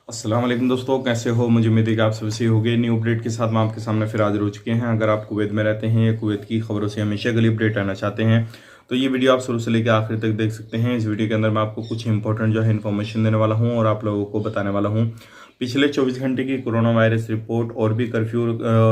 अस्सलाम वालेकुम दोस्तों, कैसे हो। मुझे उम्मीद है कि आप सबसे हो गए। न्यू अपडेट के साथ मैं आपके सामने फिर हाजिर हो चुके हैं। अगर आप कुवैत में रहते हैं या कुवैत की खबरों से हमेशा अगली अपडेट रहना चाहते हैं तो ये वीडियो आप शुरू से लेकर आखिर तक देख सकते हैं। इस वीडियो के अंदर मैं आपको कुछ इंपॉर्टेंट जो है इन्फॉर्मेशन देने वाला हूँ और आप लोगों को बताने वाला हूँ पिछले 24 घंटे की कोरोना वायरस रिपोर्ट और भी कर्फ्यू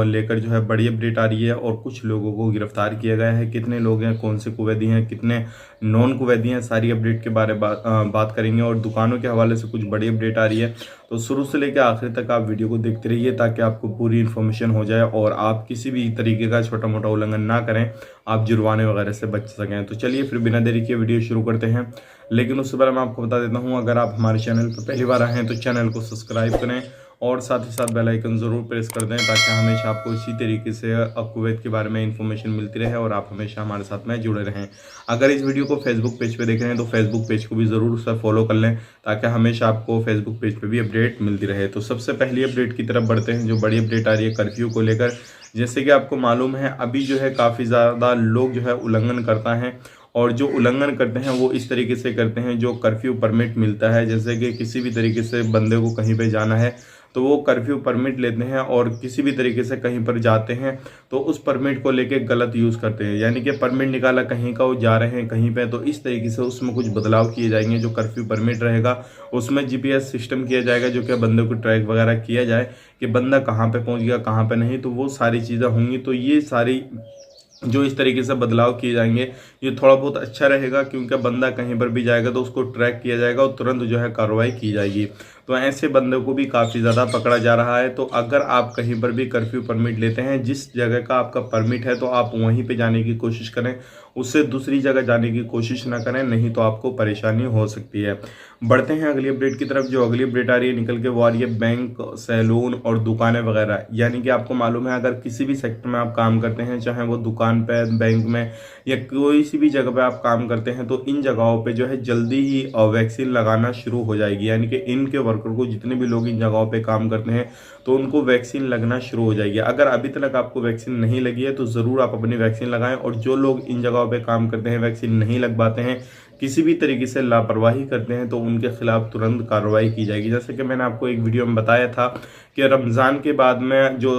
लेकर जो है बड़ी अपडेट आ रही है और कुछ लोगों को गिरफ्तार किया गया है। कितने लोग हैं, कौन से कुवैती हैं, कितने नॉन कुवैती हैं, सारी अपडेट के बारे में बात करेंगे। और दुकानों के हवाले से कुछ बड़ी अपडेट आ रही है, तो शुरू से लेकर आखिर तक आप वीडियो को देखते रहिए ताकि आपको पूरी इन्फॉर्मेशन हो जाए और आप किसी भी तरीके का छोटा मोटा उल्लंघन ना करें, आप जुर्माने वगैरह से बच सकें। तो चलिए फिर बिना देरी के वीडियो शुरू करते हैं। लेकिन उससे पहले मैं आपको बता देता हूं, अगर आप हमारे चैनल पर पहली बार आए हैं तो चैनल को सब्सक्राइब करें और साथ ही साथ बेल आइकन जरूर प्रेस कर दें ताकि हमेशा आपको इसी तरीके से कुवैत के बारे में इंफॉर्मेशन मिलती रहे और आप हमेशा हमारे साथ में जुड़े रहें। अगर इस वीडियो को फेसबुक पेज पे देख रहे हैं तो फेसबुक पेज को भी ज़रूर से फॉलो कर लें ताकि हमेशा आपको फेसबुक पेज पे भी अपडेट मिलती रहे। तो सबसे पहली अपडेट की तरफ बढ़ते हैं, जो बड़ी अपडेट आ रही है कर्फ्यू को लेकर। जैसे कि आपको मालूम है, अभी जो है काफ़ी ज़्यादा लोग जो है उल्लंघन करता है और जो उल्लंघन करते हैं वो इस तरीके से करते हैं, जो कर्फ्यू परमिट मिलता है, जैसे कि किसी भी तरीके से बंदे को कहीं पे जाना है तो वो कर्फ्यू परमिट लेते हैं और किसी भी तरीके से कहीं पर जाते हैं तो उस परमिट को लेके गलत यूज़ करते हैं। यानी कि परमिट निकाला कहीं का, वो जा रहे हैं कहीं पे, तो इस तरीके से उसमें कुछ बदलाव किए जाएंगे। जो कर्फ्यू परमिट रहेगा उसमें जीपीएस सिस्टम किया जाएगा, जो कि बंदे को ट्रैक वगैरह किया जाए कि बंदा कहाँ पे पहुंच गया कहाँ पे नहीं, तो वो सारी चीज़ें होंगी। तो ये सारी जो इस तरीके से बदलाव किए जाएंगे ये थोड़ा बहुत अच्छा रहेगा, क्योंकि बंदा कहीं पर भी जाएगा तो उसको ट्रैक किया जाएगा और तुरंत जो है कार्रवाई की जाएगी। तो ऐसे बंदे को भी काफ़ी ज़्यादा पकड़ा जा रहा है। तो अगर आप कहीं पर भी कर्फ्यू परमिट लेते हैं, जिस जगह का आपका परमिट है तो आप वहीं पे जाने की कोशिश करें, उससे दूसरी जगह जाने की कोशिश ना करें, नहीं तो आपको परेशानी हो सकती है। बढ़ते हैं अगली अपडेट की तरफ। जो अगली अपडेट आ रही है निकल के वो आ रही है बैंक, सैलून और दुकानें वगैरह। यानी कि आपको मालूम है, अगर किसी भी सेक्टर में आप काम करते हैं, चाहे वो दुकान पे, बैंक में या कोई सी भी जगह पे आप काम करते हैं, तो इन जगहों पे जो है जल्दी ही वैक्सीन लगाना शुरू हो जाएगी। यानी कि इनके वर्कर को, जितने भी लोग इन जगहों पे काम करते हैं, तो उनको वैक्सीन लगना शुरू हो जाएगी। अगर अभी तक आपको वैक्सीन नहीं लगी है तो ज़रूर आप अपनी वैक्सीन लगाएं। और जो लोग इन जगहों पे काम करते हैं, वैक्सीन नहीं लगवाते हैं, किसी भी तरीके से लापरवाही करते हैं, तो उनके खिलाफ तुरंत कार्रवाई की जाएगी। जैसे कि मैंने आपको एक वीडियो में बताया था कि रमज़ान के बाद में जो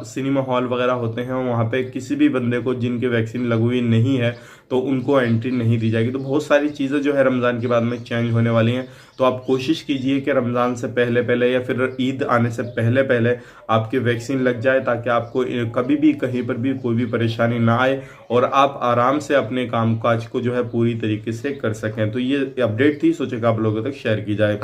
सिनेमा हॉल वगैरह होते हैं, वहाँ पे किसी भी बंदे को जिनके वैक्सीन लगी हुई नहीं है तो उनको एंट्री नहीं दी जाएगी। तो बहुत सारी चीज़ें जो है रमज़ान के बाद में चेंज होने वाली हैं। तो आप कोशिश कीजिए कि रमज़ान से पहले पहले या फिर ईद आने से पहले पहले आपकी वैक्सीन लग जाए, ताकि आपको कभी भी कहीं पर भी कोई भी परेशानी ना आए और आप आराम से अपने कामकाज को जो है पूरी तरीके से कर सकें। तो ये अपडेट थी, सोचे कि आप लोगों तक शेयर की जाए।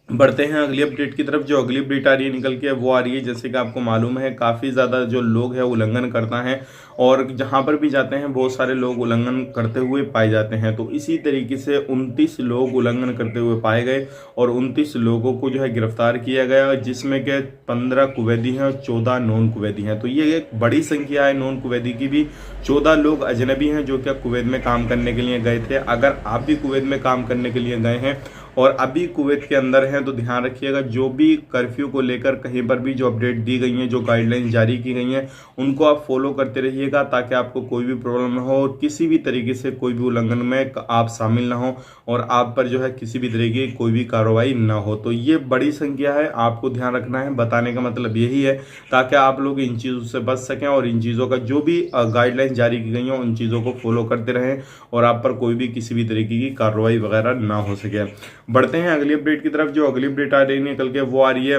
बढ़ते हैं अगली अपडेट की तरफ। जो अगली अपडेट आ रही है निकल के वो आ रही है, जैसे कि आपको मालूम है, काफ़ी ज़्यादा जो लोग हैं उल्लंघन करता है और जहां पर भी जाते हैं बहुत सारे लोग उल्लंघन करते हुए पाए जाते हैं। तो इसी तरीके से 29 लोग उल्लंघन करते हुए पाए गए और 29 लोगों को जो है गिरफ्तार किया गया, जिसमें के 15 कुवैती हैं और 14 नॉन कुवैती हैं। तो ये एक बड़ी संख्या है नॉन कुवैती की भी। 14 लोग अजनबी हैं जो कि कुवैत में काम करने के लिए गए थे। अगर आप भी कुवैत में काम करने के लिए गए हैं और अभी कुवैत के अंदर हैं तो ध्यान रखिएगा, जो भी कर्फ्यू को लेकर कहीं पर भी जो अपडेट दी गई हैं, जो गाइडलाइंस जारी की गई हैं, उनको आप फॉलो करते रहिएगा ताकि आपको कोई भी प्रॉब्लम ना हो और किसी भी तरीके से कोई भी उल्लंघन में आप शामिल ना हो और आप पर जो है किसी भी तरीके की कोई भी कार्रवाई ना हो। तो ये बड़ी संख्या है, आपको ध्यान रखना है। बताने का मतलब यही है ताकि आप लोग इन चीज़ों से बच सकें और इन चीज़ों का जो भी गाइडलाइंस जारी की गई हैं उन चीज़ों को फॉलो करते रहें और आप पर कोई भी किसी भी तरीके की कार्रवाई वगैरह ना हो सके। बढ़ते हैं अगली अपडेट की तरफ। जो अगली अपडेट आ रही है निकल के वो आ रही है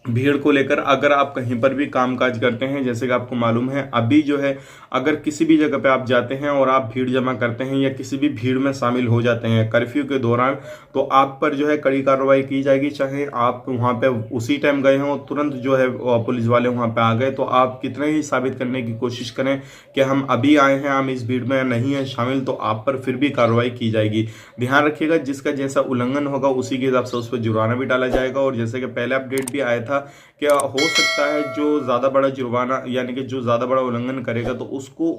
भीड़ को लेकर। अगर आप कहीं पर भी कामकाज करते हैं, जैसे कि आपको मालूम है, अभी जो है अगर किसी भी जगह पे आप जाते हैं और आप भीड़ जमा करते हैं या किसी भी भीड़ में शामिल हो जाते हैं कर्फ्यू के दौरान, तो आप पर जो है कड़ी कार्रवाई की जाएगी। चाहे आप वहां पे उसी टाइम गए हों, तुरंत जो है पुलिस वाले वहां पे आ गए, तो आप कितने ही साबित करने की कोशिश करें कि हम अभी आए हैं, हम इस भीड़ में नहीं है शामिल, तो आप पर फिर भी कार्रवाई की जाएगी। ध्यान रखिएगा, जिसका जैसा उल्लंघन होगा उसी के हिसाब से उस पर जुर्माना भी डाला जाएगा। और जैसे कि पहले अपडेट भी आया था, क्या हो सकता है जो ज्यादा बड़ा जुर्माना, यानी कि जो ज्यादा बड़ा उल्लंघन करेगा तो उसको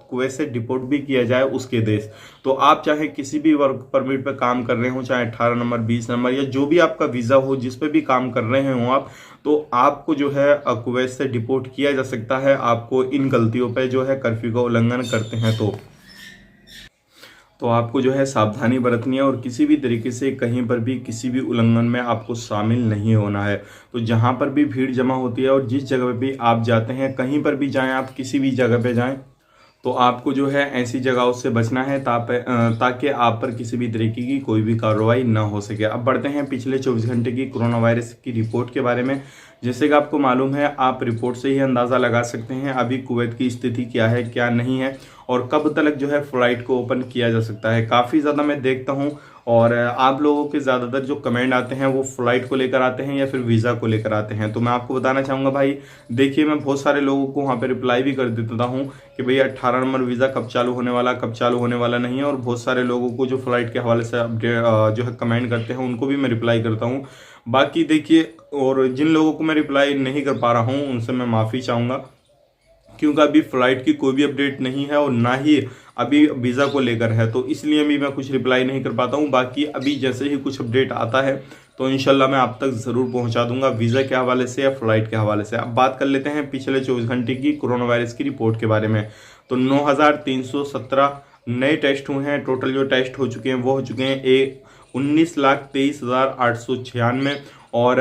कुवैत से डिपोर्ट भी किया जाए उसके देश। तो आप चाहे किसी भी वर्क परमिट पे काम कर रहे हो, चाहे 18 नंबर 20 नंबर या जो भी आपका वीजा हो, जिस पे भी काम कर रहे हो आप, तो आपको जो है कुवैत से डिपोर्ट किया जा सकता है, आपको इन गलतियों पे जो है कर्फ्यू का उल्लंघन करते हैं तो। तो आपको जो है सावधानी बरतनी है और किसी भी तरीके से कहीं पर भी किसी भी उल्लंघन में आपको शामिल नहीं होना है। तो जहाँ पर भी भीड़ जमा होती है और जिस जगह पे भी आप जाते हैं, कहीं पर भी जाएं, आप किसी भी जगह पे जाएं, तो आपको जो है ऐसी जगहों से बचना है ताकि आप पर किसी भी तरीके की कोई भी कार्रवाई ना हो सके। अब बढ़ते हैं पिछले 24 घंटे की कोरोना वायरस की रिपोर्ट के बारे में। जैसे कि आपको मालूम है, आप रिपोर्ट से ही अंदाज़ा लगा सकते हैं अभी कुवैत की स्थिति क्या है क्या नहीं है और कब तक जो है फ्लाइट को ओपन किया जा सकता है। काफ़ी ज़्यादा मैं देखता हूँ और आप लोगों के ज़्यादातर जो कमेंट आते हैं वो फ़्लाइट को लेकर आते हैं या फिर वीज़ा को लेकर आते हैं। तो मैं आपको बताना चाहूँगा भाई, देखिए मैं बहुत सारे लोगों को वहाँ पे रिप्लाई भी कर देता हूँ कि भैया 18 नंबर वीज़ा कब चालू होने वाला, कब चालू होने वाला नहीं है। और बहुत सारे लोगों को जो फ़्लाइट के हवाले से जो है कमेंट करते हैं उनको भी मैं रिप्लाई करता हूँ। बाकी देखिए, और जिन लोगों को मैं रिप्लाई नहीं कर पा रहा हूँ उनसे मैं माफ़ी चाहूँगा, क्योंकि अभी फ्लाइट की कोई भी अपडेट नहीं है और ना ही अभी वीज़ा को लेकर है, तो इसलिए भी मैं कुछ रिप्लाई नहीं कर पाता हूँ। बाकी अभी जैसे ही कुछ अपडेट आता है तो इंशाल्लाह मैं आप तक ज़रूर पहुँचा दूंगा, वीज़ा के हवाले से या फ्लाइट के हवाले से। अब बात कर लेते हैं पिछले 24 घंटे की कोरोना वायरस की रिपोर्ट के बारे में। तो 9,317 नए टेस्ट हुए हैं। टोटल जो टेस्ट हो चुके हैं वो हो चुके हैं 19,23,896 और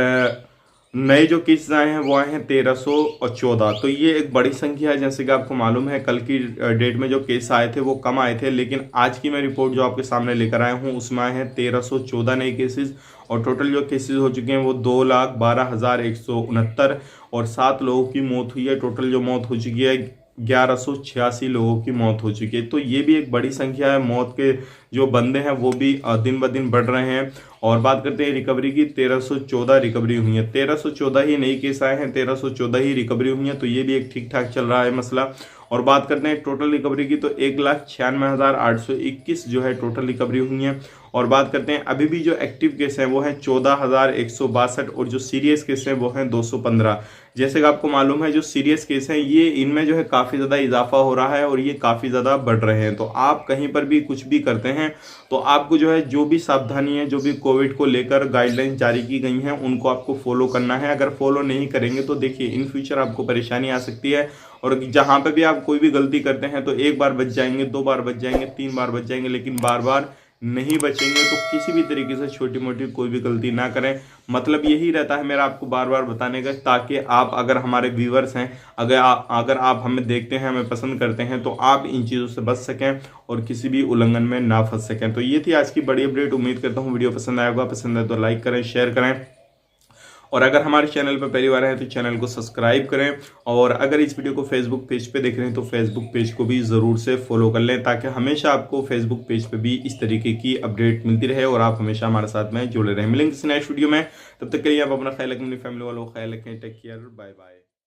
नए जो केसेस आए हैं वो आए हैं 1,314। तो ये एक बड़ी संख्या है। जैसे कि आपको मालूम है, कल की डेट में जो केस आए थे वो कम आए थे, लेकिन आज की मैं रिपोर्ट जो आपके सामने लेकर आया हूँ उसमें आए हैं 1,314 नए केसेस और टोटल जो केसेस हो चुके हैं वो 2,12,169 और 7 लोगों की मौत हुई है। टोटल जो मौत हो चुकी है 1,186 लोगों की मौत हो चुकी है। तो ये भी एक बड़ी संख्या है। मौत के जो बंदे हैं वो भी दिन ब दिन बढ़ रहे हैं। और बात करते हैं रिकवरी की, 1,314 रिकवरी हुई है। 1,314 ही नई केस आए हैं, 1,314 ही रिकवरी हुई है। तो ये भी एक ठीक ठाक चल रहा है मसला। और बात करते हैं टोटल रिकवरी की, तो 1,96,821 जो है टोटल रिकवरी हुई है। और बात करते हैं अभी भी जो एक्टिव केस हैं वो हैं 14,162 और जो सीरियस केस हैं वो हैं 215। जैसे कि आपको मालूम है, जो सीरियस केस हैं ये इनमें जो है काफ़ी ज़्यादा इजाफा हो रहा है और ये काफ़ी ज़्यादा बढ़ रहे हैं। तो आप कहीं पर भी कुछ भी करते हैं तो आपको जो है जो भी सावधानी है, जो भी कोविड को लेकर गाइडलाइंस जारी की गई हैं उनको आपको फॉलो करना है। अगर फॉलो नहीं करेंगे तो देखिए इन फ्यूचर आपको परेशानी आ सकती है। और जहाँ पे भी आप कोई भी गलती करते हैं तो एक बार बच जाएंगे, 2 बार बच जाएंगे, 3 बार बच जाएंगे, लेकिन बार बार नहीं बचेंगे। तो किसी भी तरीके से छोटी मोटी कोई भी गलती ना करें। मतलब यही रहता है मेरा आपको बार बार बताने का, ताकि आप अगर हमारे व्यूअर्स हैं, अगर आप हमें देखते हैं, हमें पसंद करते हैं, तो आप इन चीज़ों से बच सकें और किसी भी उल्लंघन में ना फंस सकें। तो ये थी आज की बड़ी अपडेट। उम्मीद करता हूँ वीडियो पसंद आया होगा। पसंद है तो लाइक करें, शेयर करें और अगर हमारे चैनल पर पहली बार है तो चैनल को सब्सक्राइब करें। और अगर इस वीडियो को फेसबुक पेज पे देख रहे हैं तो फेसबुक पेज को भी ज़रूर से फॉलो कर लें, ताकि हमेशा आपको फेसबुक पेज पे भी इस तरीके की अपडेट मिलती रहे और आप हमेशा हमारे साथ में जुड़े रहें। मिलेंगे किसी नेक्स्ट वीडियो में, तब तक के लिए आप अपना ख्याल रखें, अपनी फैमिली वालों का ख्याल रखें। Take care, bye bye.